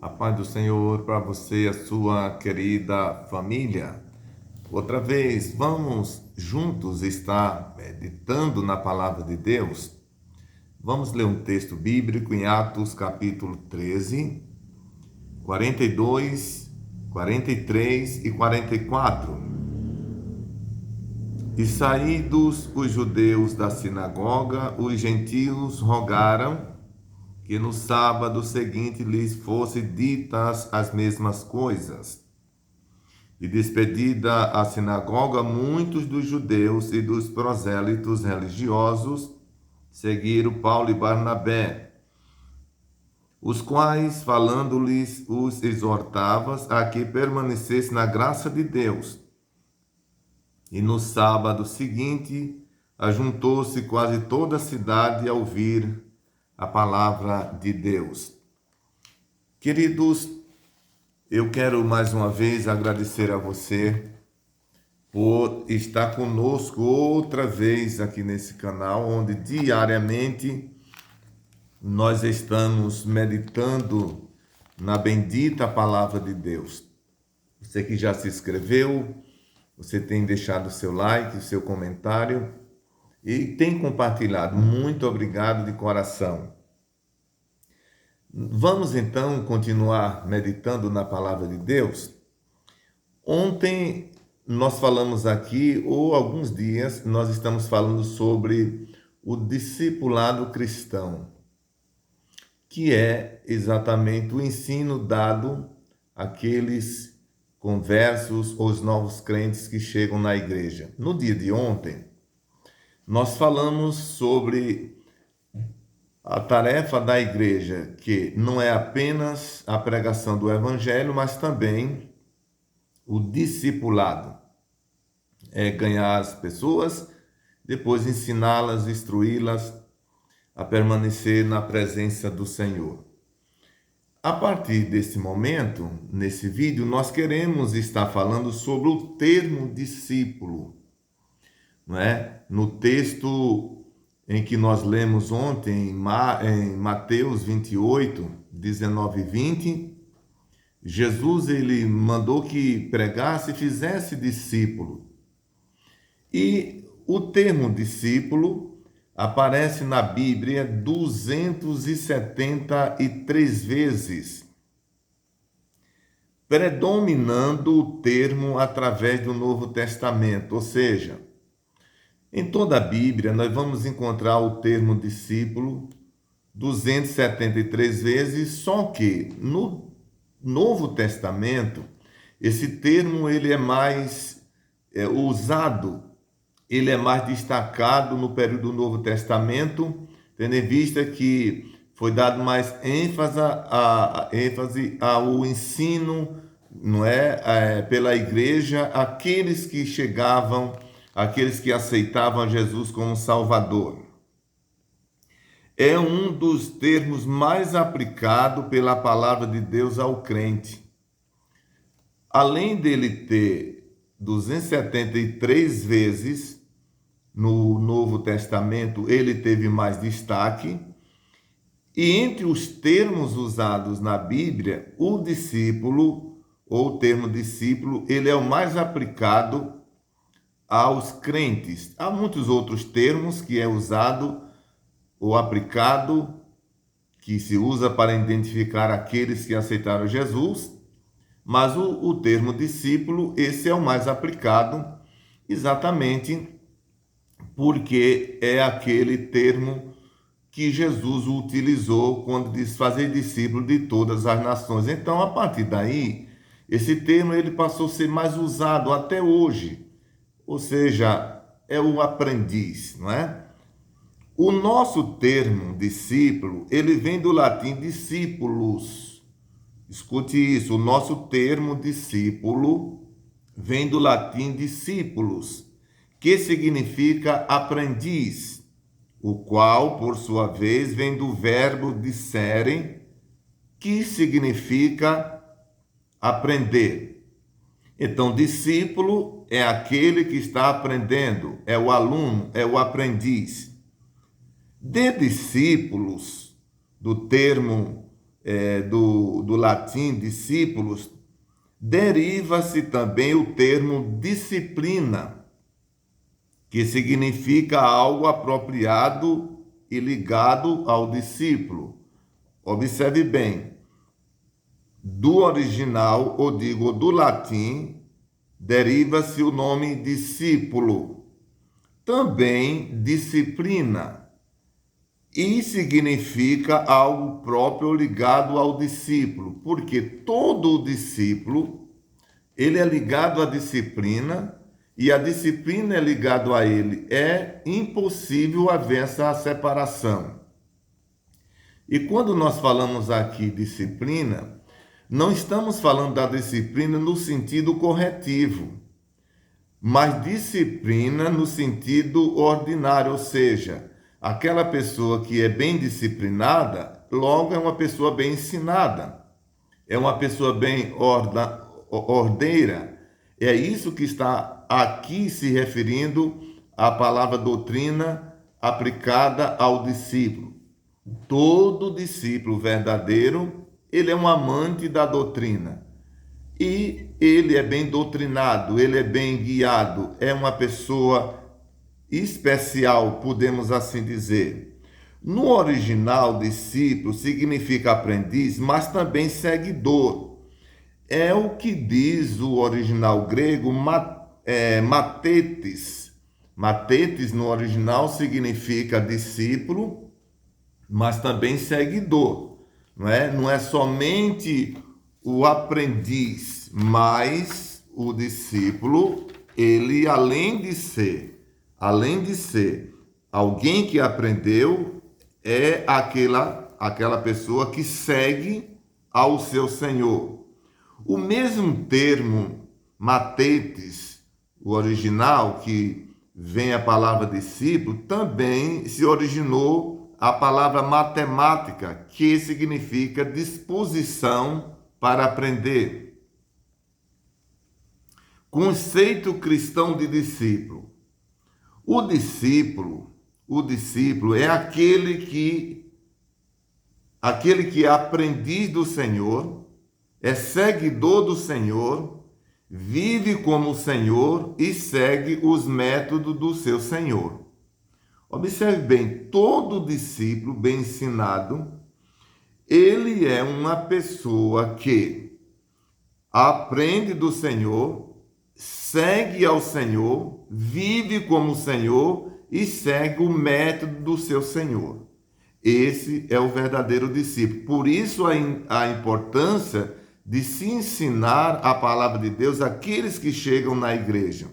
A paz do Senhor para você e a sua querida família. Outra vez, vamos juntos estar meditando na palavra de Deus. Vamos ler um texto bíblico em Atos capítulo 13, 42, 43 e 44. E saídos os judeus da sinagoga, os gentios rogaram que no sábado seguinte lhes fossem ditas as mesmas coisas. E despedida a sinagoga, muitos dos judeus e dos prosélitos religiosos seguiram Paulo e Barnabé, os quais, falando-lhes, os exortavas a que permanecessem na graça de Deus. E no sábado seguinte, ajuntou-se quase toda a cidade a ouvir a palavra de Deus. Queridos, eu quero mais uma vez agradecer a você por estar conosco outra vez aqui nesse canal, onde diariamente nós estamos meditando na bendita palavra de Deus. Você que já se inscreveu, você tem deixado o seu like, o seu comentário e tem compartilhado. Muito obrigado de coração. Vamos então continuar meditando na palavra de Deus. Ontem nós falamos aqui, ou alguns dias, nós estamos falando sobre o discipulado cristão, que é exatamente o ensino dado àqueles conversos ou os novos crentes que chegam na igreja. No dia de ontem, nós falamos sobre a tarefa da igreja, que não é apenas a pregação do evangelho, mas também o discipulado. É ganhar as pessoas, depois ensiná-las, instruí-las a permanecer na presença do Senhor. A partir desse momento, nesse vídeo, nós queremos estar falando sobre o termo discípulo, não é? No texto em que nós lemos ontem, em Mateus 28, 19 e 20, Jesus ele mandou que pregasse e fizesse discípulo. E o termo discípulo aparece na Bíblia 273 vezes, predominando o termo através do Novo Testamento, ou seja, em toda a Bíblia, nós vamos encontrar o termo discípulo 273 vezes, só que no Novo Testamento, esse termo ele é mais usado, ele é mais destacado no período do Novo Testamento, tendo em vista que foi dado mais ênfase ao ensino, não é, pela igreja, aqueles que chegavam, aqueles que aceitavam Jesus como Salvador. É um dos termos mais aplicados pela palavra de Deus ao crente. Além dele ter 273 vezes no Novo Testamento, ele teve mais destaque. E entre os termos usados na Bíblia, o discípulo, ou o termo discípulo, ele é o mais aplicado aos crentes. Há muitos outros termos que é usado ou aplicado, que se usa para identificar aqueles que aceitaram Jesus, mas o termo discípulo, esse é o mais aplicado, exatamente porque é aquele termo que Jesus utilizou quando diz fazer discípulo de todas as nações. Então, a partir daí, esse termo ele passou a ser mais usado até hoje, ou seja, é o aprendiz, não é? O nosso termo discípulo, ele vem do latim discípulos. Escute isso, o nosso termo discípulo vem do latim discípulos, que significa aprendiz, o qual, por sua vez, vem do verbo disserem, que significa aprender. Então, discípulo é aquele que está aprendendo, é o aluno, é o aprendiz. De discípulos, do termo do latim discípulos, deriva-se também o termo disciplina, que significa algo apropriado e ligado ao discípulo. Observe bem, do original, ou digo do latim, deriva-se o nome discípulo, também disciplina, e significa algo próprio ligado ao discípulo, porque todo discípulo, ele é ligado à disciplina, e a disciplina é ligado a ele. É impossível haver essa separação. E quando nós falamos aqui disciplina, não estamos falando da disciplina no sentido corretivo, mas disciplina no sentido ordinário, ou seja, aquela pessoa que é bem disciplinada, logo é uma pessoa bem ensinada, é uma pessoa bem ordeira. É isso que está aqui se referindo à palavra doutrina aplicada ao discípulo. Todo discípulo verdadeiro, ele é um amante da doutrina. E ele é bem doutrinado, ele é bem guiado, é uma pessoa especial, podemos assim dizer. No original, discípulo significa aprendiz, mas também seguidor. É o que diz o original grego matetes. Matetes no original significa discípulo, mas também seguidor. Não é somente o aprendiz, mas o discípulo, ele além de ser alguém que aprendeu, é aquela pessoa que segue ao seu Senhor. O mesmo termo matetes, o original, que vem a palavra discípulo, também se originou a palavra matemática, que significa disposição para aprender. Conceito cristão de discípulo. O discípulo é aquele que é aprendiz do Senhor, é seguidor do Senhor, vive como o Senhor e segue os métodos do seu Senhor. Observe bem, todo discípulo bem ensinado, ele é uma pessoa que aprende do Senhor, segue ao Senhor, vive como o Senhor e segue o método do seu Senhor. Esse é o verdadeiro discípulo. Por isso a importância de se ensinar a palavra de Deus àqueles que chegam na igreja.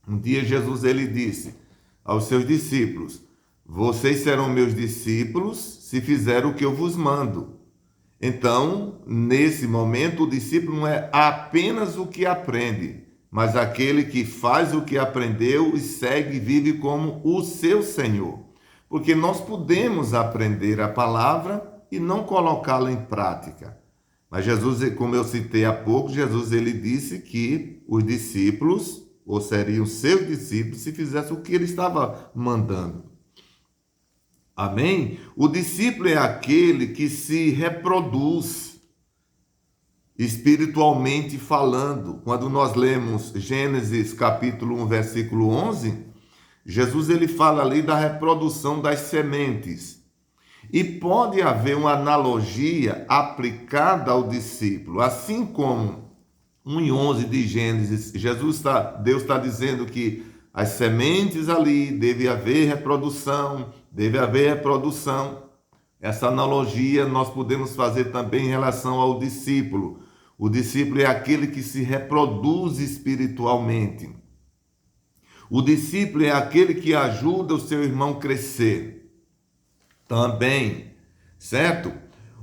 Um dia Jesus ele disse aos seus discípulos: vocês serão meus discípulos se fizerem o que eu vos mando. Então, nesse momento, o discípulo não é apenas o que aprende, mas aquele que faz o que aprendeu e segue e vive como o seu Senhor. Porque nós podemos aprender a palavra e não colocá-la em prática. Mas Jesus, como eu citei há pouco, Jesus ele disse que os discípulos, ou seriam seus discípulos, se fizessem o que ele estava mandando. Amém? O discípulo é aquele que se reproduz espiritualmente falando. Quando nós lemos Gênesis capítulo 1, versículo 11, Jesus ele fala ali da reprodução das sementes. E pode haver uma analogia aplicada ao discípulo, assim como 1:11 de Gênesis, Deus está dizendo que as sementes ali deve haver reprodução. Essa analogia nós podemos fazer também em relação ao discípulo. O discípulo é aquele que se reproduz espiritualmente. O discípulo é aquele que ajuda o seu irmão a crescer. Também, certo?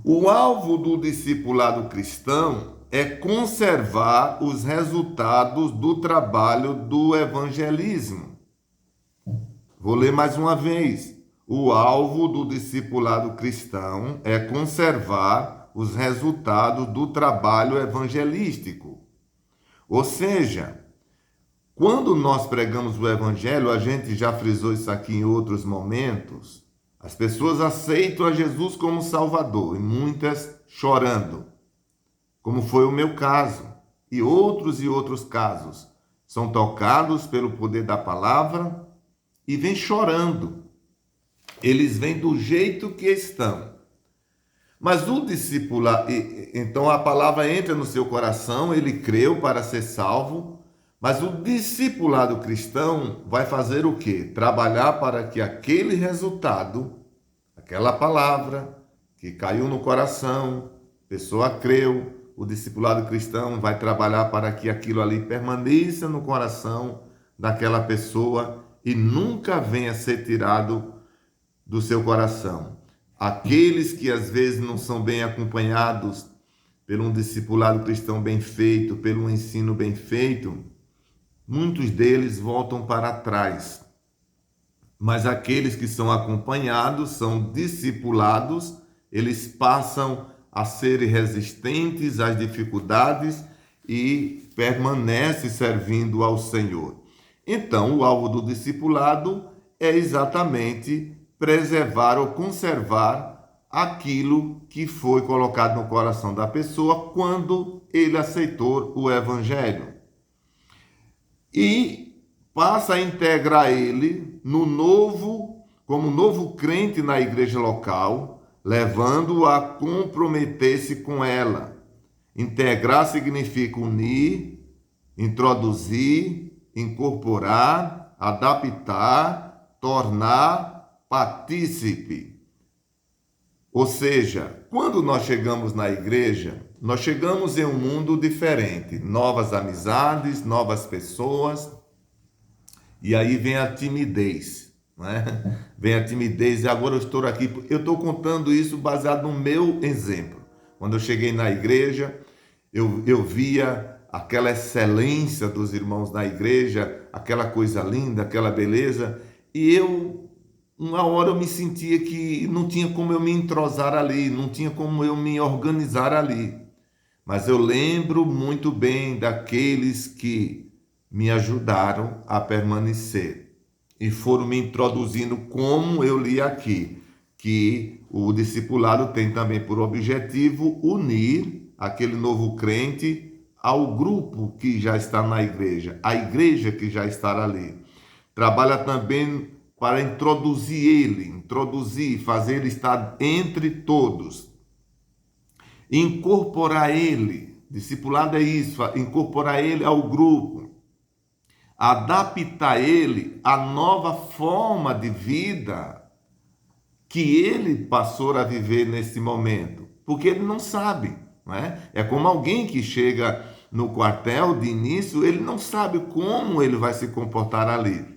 O alvo do discipulado cristão é conservar os resultados do trabalho do evangelismo. Vou ler mais uma vez. O alvo do discipulado cristão é conservar os resultados do trabalho evangelístico. Ou seja, quando nós pregamos o evangelho, a gente já frisou isso aqui em outros momentos, As pessoas aceitam a Jesus como Salvador, e muitas chorando, como foi o meu caso, e outros casos. São tocados pelo poder da palavra e vêm chorando. Eles vêm do jeito que estão. Mas o discipulado, então a palavra entra no seu coração, ele creu para ser salvo, mas o discipulado cristão vai fazer o quê? Trabalhar para que aquele resultado, aquela palavra que caiu no coração, a pessoa creu, o discipulado cristão vai trabalhar para que aquilo ali permaneça no coração daquela pessoa e nunca venha a ser tirado do seu coração. Aqueles que às vezes não são bem acompanhados por um discipulado cristão bem feito, pelo ensino bem feito, muitos deles voltam para trás. Mas aqueles que são acompanhados, são discipulados, eles passam a serem resistentes às dificuldades e permanecem servindo ao Senhor. Então, o alvo do discipulado é exatamente preservar ou conservar aquilo que foi colocado no coração da pessoa quando ele aceitou o Evangelho. E passa a integrar ele como novo crente na igreja local, levando-o a comprometer-se com ela. Integrar significa unir, introduzir, incorporar, adaptar, tornar partícipe. Ou seja, quando nós chegamos na igreja, nós chegamos em um mundo diferente, novas amizades, novas pessoas, e aí vem a timidez, né? Vem a timidez, e agora eu estou contando isso baseado no meu exemplo. Quando eu cheguei na igreja, eu via aquela excelência dos irmãos na igreja, aquela coisa linda, aquela beleza, e uma hora eu me sentia que não tinha como eu me entrosar ali, não tinha como eu me organizar ali. Mas eu lembro muito bem daqueles que me ajudaram a permanecer e foram me introduzindo, como eu li aqui, que o discipulado tem também por objetivo unir aquele novo crente ao grupo que já está na igreja, a igreja que já está ali. Trabalha também para introduzir, fazer ele estar entre todos. Incorporar ele, discipulado é isso, incorporar ele ao grupo. Adaptar ele à nova forma de vida que ele passou a viver nesse momento. Porque ele não sabe, não é? É como alguém que chega no quartel de início, ele não sabe como ele vai se comportar ali.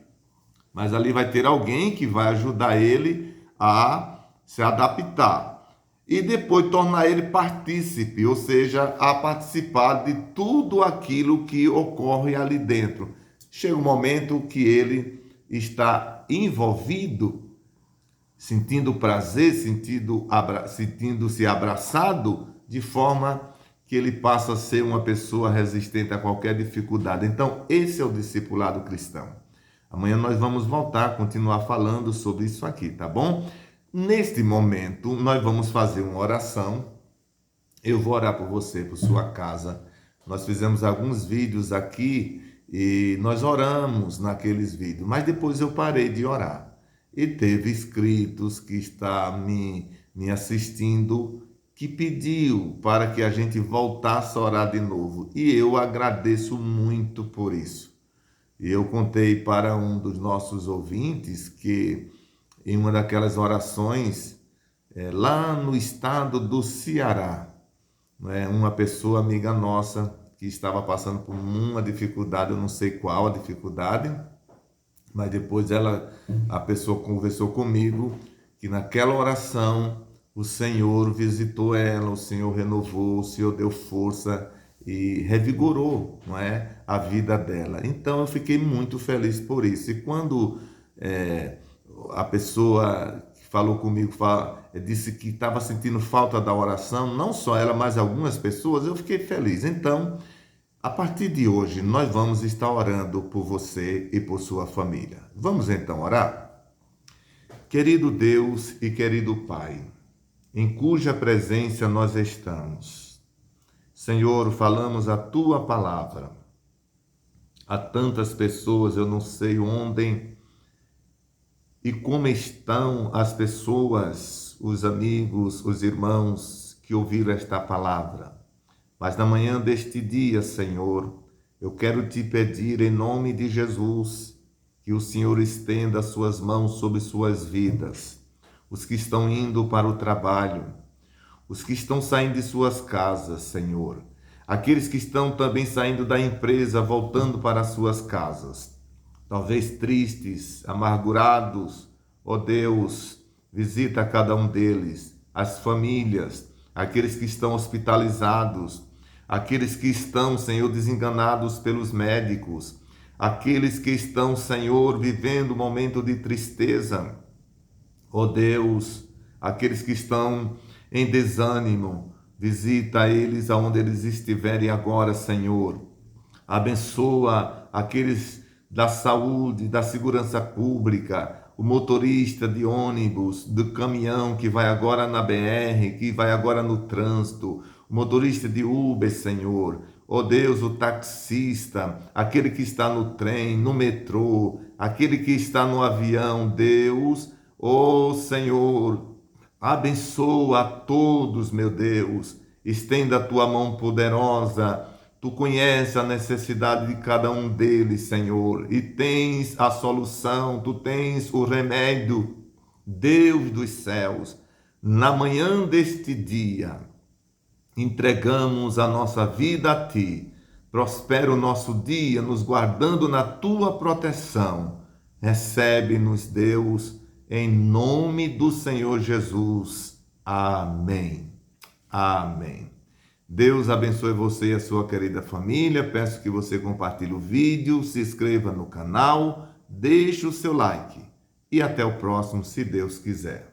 Mas ali vai ter alguém que vai ajudar ele a se adaptar. E depois tornar ele partícipe, ou seja, a participar de tudo aquilo que ocorre ali dentro. Chega um momento que ele está envolvido, sentindo prazer, sentindo-se abraçado, de forma que ele passa a ser uma pessoa resistente a qualquer dificuldade. Então, esse é o discipulado cristão. Amanhã nós vamos voltar, continuar falando sobre isso aqui, tá bom? Neste momento, nós vamos fazer uma oração. Eu vou orar por você, por sua casa. Nós fizemos alguns vídeos aqui e nós oramos naqueles vídeos, mas depois eu parei de orar. E teve inscritos que está me assistindo que pediu para que a gente voltasse a orar de novo. E eu agradeço muito por isso. E eu contei para um dos nossos ouvintes que em uma daquelas orações, lá no estado do Ceará, uma pessoa amiga nossa que estava passando por uma dificuldade, eu não sei qual a dificuldade, mas depois a pessoa conversou comigo que naquela oração o Senhor visitou ela, o Senhor renovou, o Senhor deu força e revigorou, a vida dela. Então eu fiquei muito feliz por isso. E quando a pessoa que falou comigo disse que estava sentindo falta da oração, não só ela, mas algumas pessoas, eu fiquei feliz. Então, a partir de hoje, nós vamos estar orando por você e por sua família. Vamos então orar? Querido Deus e querido Pai, em cuja presença nós estamos, Senhor, falamos a Tua palavra. Há tantas pessoas, eu não sei onde e como estão as pessoas, os amigos, os irmãos que ouviram esta palavra. Mas na manhã deste dia, Senhor, eu quero te pedir em nome de Jesus que o Senhor estenda as suas mãos sobre suas vidas, os que estão indo para o trabalho, os que estão saindo de suas casas, Senhor, aqueles que estão também saindo da empresa, voltando para as suas casas, talvez tristes, amargurados. Ó Deus, visita cada um deles, as famílias, aqueles que estão hospitalizados, aqueles que estão, Senhor, desenganados pelos médicos, aqueles que estão, Senhor, vivendo um momento de tristeza. Ó Deus, aqueles que estão em desânimo, visita eles aonde eles estiverem agora, Senhor. Abençoa aqueles da saúde, da segurança pública, o motorista de ônibus, do caminhão que vai agora na BR, que vai agora no trânsito, o motorista de Uber, Senhor. Ó Deus, o taxista, aquele que está no trem, no metrô, aquele que está no avião, Deus, ó Senhor, abençoa a todos, meu Deus, estenda a tua mão poderosa. Tu conheces a necessidade de cada um deles, Senhor, e tens a solução, tu tens o remédio, Deus dos céus. Na manhã deste dia, entregamos a nossa vida a Ti. Prospera o nosso dia, nos guardando na Tua proteção. Recebe-nos, Deus, em nome do Senhor Jesus. Amém. Amém. Deus abençoe você e a sua querida família. Peço que você compartilhe o vídeo, se inscreva no canal, deixe o seu like. E até o próximo, se Deus quiser.